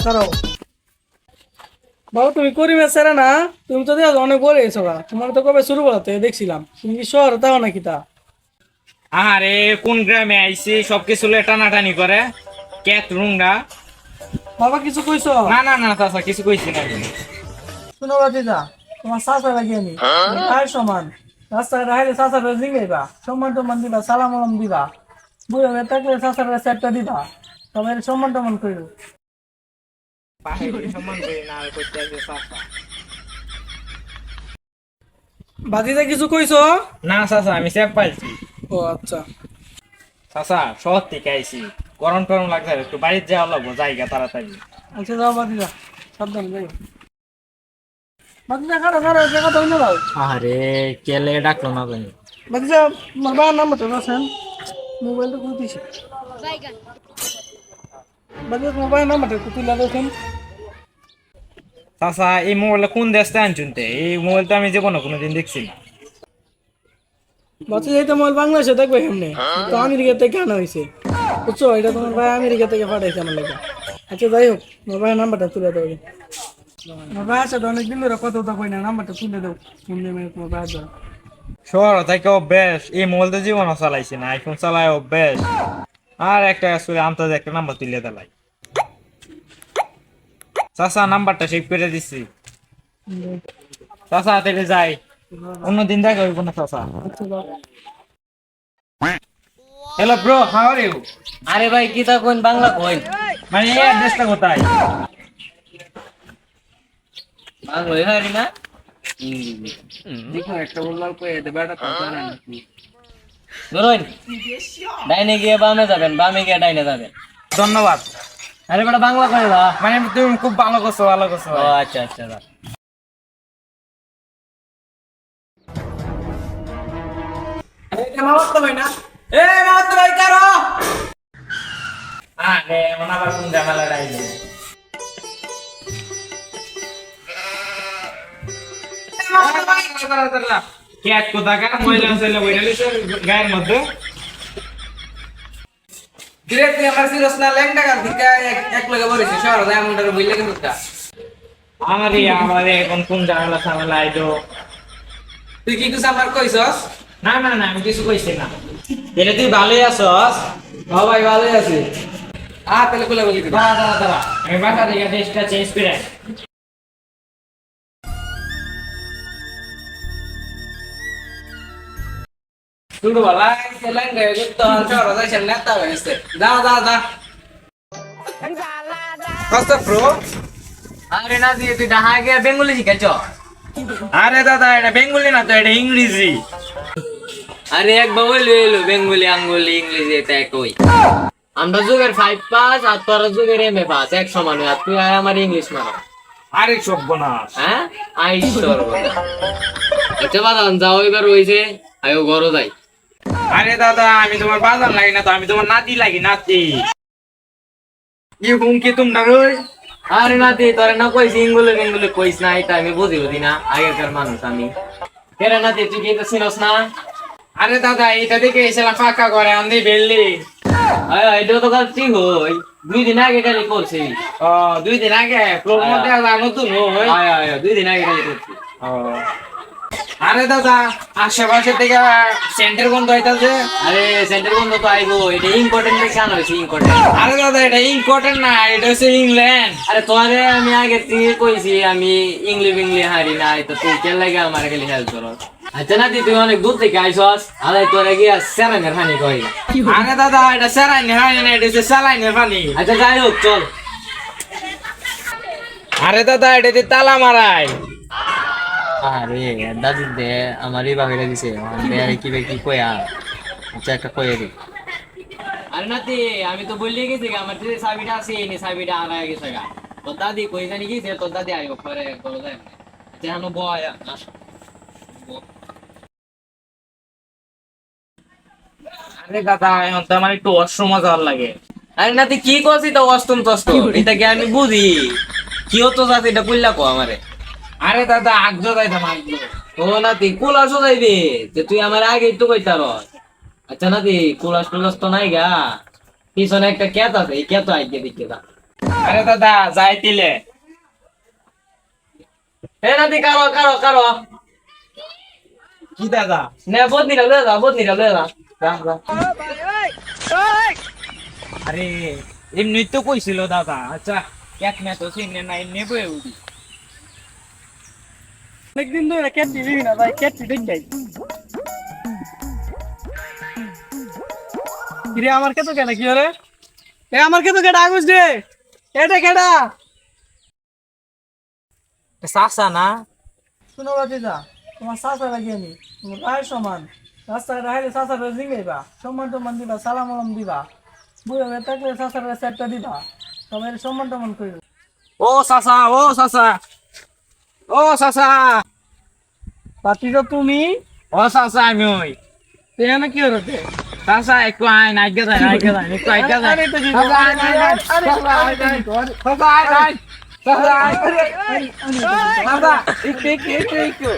খারাপ বাবু, তুমি করিমে সেরা না? তুমি তো দেখো অনেক বলে গেছো গা। তোমার তো কবে শুরু করাতে দেখছিলাম, তুমি কি শহরে তাও নাকি তা? আরে কোন গ্রামে আইছি সবকিছু টানাটানি করে ক্যাত রুঙ্গা। বাবা কিছু কইছো? না না না চাচা কিছু কইছি না আমি। শুনো বাতিজা, তোমার চাচা লাগি আমি ভাইয়ের সমান। রাস্তায় রাহাইলে চাচাটা জিঙ্গাইবা, সম্মান টম্মান দিবা, সালাম আলাম দিবা। বুড়ো হয়ে থাকলে চাচার সেটটা দিবা, সবাই সম্মান টম্মান করিও। পাহাড়ি সম্মান করি না আর কইতে আছে চাচা। বাতিজা কিছু কইছো? না চাচা আমি চেক পাইছি। ও আচ্ছা। চাচা শহর থেকে আইছি, গরম টরম লাগছে একটু বাড়িতে যাওয়া লাগবো জায়গা তাড়াতাড়ি। আচ্ছা যাও বাতিজা, সাবধান যাই। বাতিজা খারো খারো, জায়গা তো অন্য দাও। আরে কেলে ডাকলো না জানি। বাতিজা তোমার বাবার নাম্বারটা আছেন? মোবাইলটা খুলে দিছি। বাতিজা তোমার বাবার নাম্বারটা একটু তুলে দেখেন। চাচা এই মোবাইলটা কোন দেশ থেকে আনছুনতে? এই মোবাইল তো আমি জীবনে কোনোদিন দেখছি না। বাতিজা এটা মোবাইল বাংলাদেশে দেখবে এমনি, তো আমেরিকা থেকে আনা হয়েছে, বুঝছো? এটা তোমার ভাই আমেরিকা থেকে পাঠাইছে আমার লেগে। আচ্ছা যাই হোক, তোমার ভাইয়ের নাম্বারটা তুলে দাও। আমার ভাইয়ের সাথে অনেকদিন ধরে কথা কই না, নাম্বারটা তুলে দাও। ফোন নেমে তোমার ভাইয়ের দ্বারা। শহর থেকে অভ্যাস, এই মোবাইল তো জীবনে চালাইছি না, আইফোন চালায় অভ্যাস। আর একটা আসলে আন্তাজে একটা নাম্বার তুলে দিলাই। চাচা নাম্বারটা সেভ করে দিছি। চাচা তাহলে যাই, অন্যদিন দেখা হইব না চাচা। আচ্ছা যাও। Hello bro, how are you? আরে ভাই কি তা কোন বাংলা কই? মানে এই অ্যাড্রেসটা কোথায়? বাংলা হারি না? দেখো একটা বললাম কই এটা বেটা তো জানা নাকি। ধরুন ডাইনে গিয়ে বামে যাবেন, বামে গিয়ে ডাইনে যাবেন। ধন্যবাদ। আরে বেটা বাংলা কই না? মানে তুমি খুব ভালো করছো, ভালো করছো। ও আচ্ছা আচ্ছা যা। এটা মামাত তো ভাই না? এ মামাত ভাই কারো? আরে মনে আবার কোন ঝামেলা ডাইলে। ক্যাট কোথাকার মহিলা ছেলে বইটা লিখে গায়ের মধ্যে। ডিরেক্ট তুই আমার সিরিয়াস না ল্যাংটা গান থেকে এক লগে বলেছিস শহর যায় এমনটার বইলে কিন্তু আমারে এখন কোন ঝামেলা ঝামেলা আইলো। তুই কি কিছু আমার কইছস? না না না আমি কিছু কইছি না। এটা তুই ভালোই আছস? ও ভাই ভালোই আছি। তাহলে কোলে বলি দাঁড়া দাঁড়া দাঁড়া, আমি বাসা থেকে ড্রেসটা চেঞ্জ করে আসি। তুই বলা ল্যাংটা যুক্ত শহর যায় সে নেতা হয়েছে। দাও দাও দাও কষ্ট প্রো। আরে না দিয়ে তুই ডাহা গিয়ে বেঙ্গলি শিখাইছ? আরে দাদা এটা বেঙ্গলি না তো, এটা ইংরেজি। আরে একবার বলি এলো বেঙ্গলি আঙ্গুলি ইংলিশ এটা একই। আমরা যুগের 5 পাস আর তোরা যুগের এমএ পাস এক সমান আর তুই আর আমার ইংলিশ মারা। আরে সর্বনাশ। হ্যাঁ আই সর্বনা। আচ্ছা বাদান যাও এবার হইছে আয়ো ঘরও যাই। আরে দাদা আমি তোমার বাজার লাগি না তো, আমি তোমার নাতি লাগি, নাতি। কি হুমকি তোমরা রই? আরে নাতি তোরে না কইছি ইঙ্গুলে বেঙ্গুলে কইস না, এটা আমি বুঝি বুঝি না, আগেকার মানুষ আমি। কেরে নাতি তুই কি এটা চিনস না? আরে দাদা এটা দেখে এসেলাম ফাঁকা করে আন্দি বেললি। আয় এটা তো কাল ঠিক হই 2 দিন আগে খালি করছি। ও 2 দিন আগে প্রোর মধ্যে নতুন হই। আয় আয় 2 দিন আগে খালি করছি। ও আরে দাদা আশেপাশে থেকে সেন্টার গন্ধ হইতাছে। আরে সেন্টার বন্ধ তো আইবো, এটা ইম্পর্টেন্ট দেখে আনা হয়েছে ইম্পর্টেন্ট। আরে দাদা এটা ইম্পর্টেন্ট না, এটা হচ্ছে ইংল্যান্ড। আরে তোরে আমি আগে থেকে কইছি আমি ইংলি বিংলি হারি না, তো তুই কেন লাগে আমার খালি হেল্প করস? আচ্ছা নাতি তুই অনেক দূর থেকে আইসস, আলাই তোরে গিয়া সেরানের হানি কই। আরে দাদা এটা সেরাইনি হয় না, এটা হচ্ছে সালাইনের পানি। আচ্ছা যাই হোক চল। আরে দাদা এটাতে তালা মারাই। আরে দাদি দে আমারই বাহিরে দিছে দে আরে কি কি কইয়া। আচ্ছা একটা কইয়া দি। আরে নাতি আমি তো বললি গেছি আমার যে চাবিটা আছে এই চাবিটা হারায় গেছে গা। তো দাদি কই জানি কি তোর দাদি আইব পরে বলো যায় না। যেন বয় আরে দাদা এখন তো আমার একটু অশ্রম যাওয়ার লাগে। আরে নাতি কি করছিস তো অষ্টম তষ্ট এটা কি আমি বুঝি কি হতো যাতে এটা কইলা কো আমারে। আরে দাদা আগজো যাইতাম আগজো। ও নাতি কুলাস যাইবে যে তুই আমার আগে তো কইতার। আচ্ছা নাতি কুলাস টুলাস তো নাই গা, পিছনে একটা ক্যাত আছে এই ক্যাত আইকে দিকে দা। আরে দাদা যাই তিলে এ নাতি কারো কারো কারো কি দাদা নে বদনি রে দাদা বদনি রে দাদা যা যা আরে এমনি তো কইছিল দাদা আচ্ছা এক মে তো সিনে না এমনি বয়ে উঠি অনেকদিন ধরে কেটে দিবি না ভাই কেটে দেখ যাই কিরে আমার কে তো কেনা কি হরে এ আমার কে তো কেটা আগুস দে এটা কেডা সাসা না শুনো বাতি যা তোমার চাচা লাগি আমি তোমার ভাইয়ের সমান রাস্তায় রাখলে চাচার জিঙ্গাইবা সম্মান টম্মান দিবা সালাম আলাম দিবা বুঝে থাকলে চাচার সেটটা দিবা সবাই সম্মান টম্মান করবে ও সাসা ও সাসা ও সাসা বাতি তো তুমি ও সাসা আমি ওই এখানে কি হচ্ছে সাসা একটু আইন আগে যাই একটু আগে যাই আরে তো কি সাসা আইন আইন আইন সাসা আইন আইন সাসা আইন আইন সাসা আইন সাসা একটু